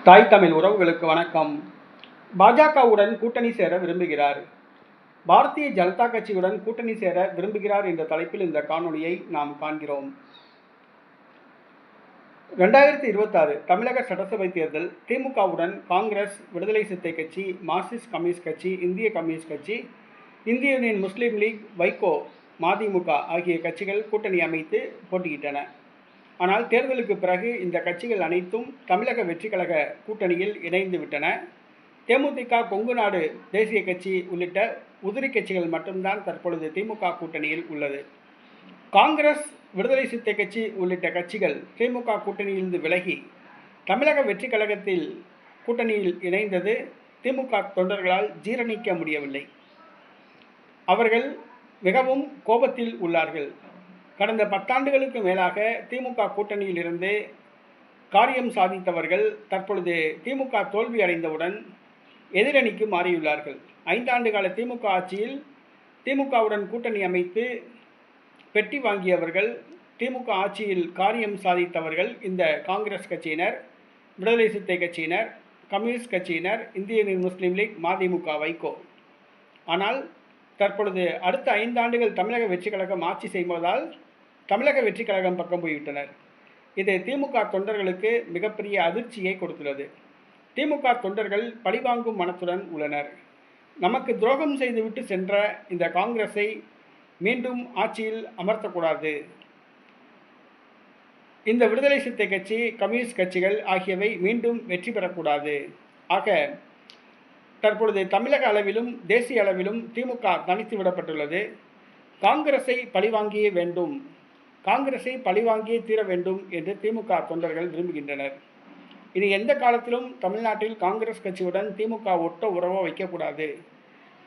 தாய் தமிழ் உறவுகளுக்கு வணக்கம். பாஜகவுடன் கூட்டணி சேர விரும்புகிறார். பாரதிய ஜனதா கட்சியுடன் கூட்டணி சேர விரும்புகிறார் என்ற தலைப்பில் இந்த காணொலியை நாம் காண்கிறோம். 2026 தமிழக சட்டசபை தேர்தல் திமுகவுடன் காங்கிரஸ், விடுதலை சிறுத்தை கட்சி, மார்க்சிஸ்ட் கம்யூனிஸ்ட் கட்சி, இந்திய கம்யூனிஸ்ட் கட்சி, இந்திய யூனியன் முஸ்லீம் லீக், வைகோ, மதிமுக ஆகிய கட்சிகள் கூட்டணி அமைத்து போட்டியிட்டன. ஆனால் தேர்தலுக்கு பிறகு இந்த கட்சிகள் அனைத்தும் தமிழக வெற்றிக் கழக கூட்டணியில் இணைந்து விட்டன. தேமுதிக, கொங்கு நாடு தேசிய கட்சி உள்ளிட்ட உதிரி கட்சிகள் மட்டும்தான் தற்பொழுது திமுக கூட்டணியில் உள்ளது. காங்கிரஸ், விடுதலை சிறுத்தை கட்சி உள்ளிட்ட கட்சிகள் திமுக கூட்டணியிலிருந்து விலகி தமிழக வெற்றிக் கழகத்தில் கூட்டணியில் இணைந்தது திமுக தொண்டர்களால் ஜீரணிக்க முடியவில்லை. அவர்கள் மிகவும் கோபத்தில் உள்ளார்கள். கடந்த 10 ஆண்டுகளுக்கு மேலாக திமுக கூட்டணியில் இருந்து காரியம் சாதித்தவர்கள் தற்பொழுது திமுக தோல்வி அடைந்தவுடன் எதிரணிக்கு மாறியுள்ளார்கள். 5 ஆண்டு கால திமுக ஆட்சியில் திமுகவுடன் கூட்டணி அமைத்து பெட்டி வாங்கியவர்கள், திமுக ஆட்சியில் காரியம் சாதித்தவர்கள் இந்த காங்கிரஸ் கட்சியினர், விடுதலை சிறுத்தை கட்சியினர், கம்யூனிஸ்ட் கட்சியினர், இந்திய யூனியன் முஸ்லீம் லீக், மதிமுக, வைகோ. ஆனால் தற்பொழுது அடுத்த 5 ஆண்டுகள் தமிழக வெற்றிக் கழகம் ஆட்சி செய்வதால் தமிழக வெற்றிக் கழகம் பக்கம் போய்விட்டனர். இது திமுக தொண்டர்களுக்கு மிகப்பெரிய அதிர்ச்சியை கொடுத்துள்ளது. திமுக தொண்டர்கள் பழிவாங்கும் மனத்துடன் உள்ளனர். நமக்கு துரோகம் செய்துவிட்டு சென்ற இந்த காங்கிரஸை மீண்டும் ஆட்சியில் அமர்த்தக்கூடாது. இந்த விடுதலை சிறுத்தை கட்சி, கம்யூனிஸ்ட் கட்சிகள் ஆகியவை மீண்டும் வெற்றி பெறக்கூடாது. ஆக தற்பொழுது தமிழக அளவிலும் தேசிய அளவிலும் திமுக தனித்து விடப்பட்டுள்ளது. காங்கிரஸை பழிவாங்கியே வேண்டும், காங்கிரஸை பழிவாங்கியே தீர வேண்டும் என்று திமுக தொண்டர்கள் விரும்புகின்றனர். இனி எந்த காலத்திலும் தமிழ்நாட்டில் காங்கிரஸ் கட்சியுடன் திமுக ஒட்ட உறவோ வைக்கக்கூடாது.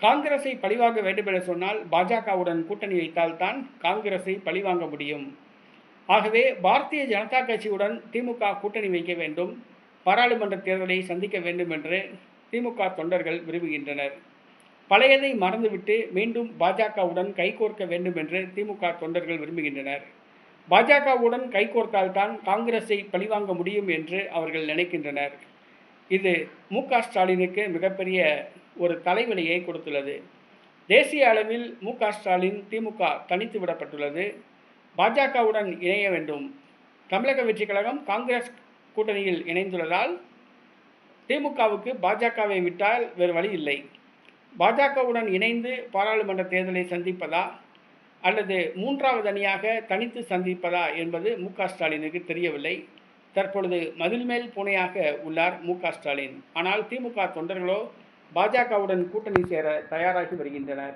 காங்கிரஸை பழிவாங்க வேண்டும் என சொன்னால் பாஜகவுடன் கூட்டணி வைத்தால்தான் காங்கிரஸை பழிவாங்க முடியும். ஆகவே பாரதிய ஜனதா கட்சியுடன் திமுக கூட்டணி வைக்க வேண்டும், பாராளுமன்ற தேர்தலை சந்திக்க வேண்டும் என்று திமுக தொண்டர்கள் விரும்புகின்றனர். பழையதை மறந்துவிட்டு மீண்டும் பாஜகவுடன் கைகோர்க்க வேண்டும் என்று திமுக தொண்டர்கள் விரும்புகின்றனர். பாஜகவுடன் கைகோர்த்தால்தான் காங்கிரஸை பழிவாங்க முடியும் என்று அவர்கள் நினைக்கின்றனர். இது மு.க. ஸ்டாலினுக்கு மிகப்பெரிய ஒரு தலைவலியை கொடுத்துள்ளது. தேசிய அளவில் மு.க. ஸ்டாலின் திமுக தனித்து விடப்பட்டுள்ளது. பாஜகவுடன் இணைய வேண்டும். தமிழக வெற்றிக் கழகம் காங்கிரஸ் கூட்டணியில் இணைந்துள்ளதால் திமுகவுக்கு பாஜகவை விட்டால் வேறு வழி இல்லை. பாஜகவுடன் இணைந்து பாராளுமன்ற தேர்தலை சந்திப்பதா அல்லது 3வது அணியாக தனித்து சந்திப்பதா என்பது மு.க. ஸ்டாலினுக்கு தெரியவில்லை. தற்பொழுது மதில் மேல் பூனையாக உள்ளார் மு.க. ஸ்டாலின். ஆனால் திமுக தொண்டர்களோ பாஜகவுடன் கூட்டணி சேர தயாராகி வருகின்றனர்.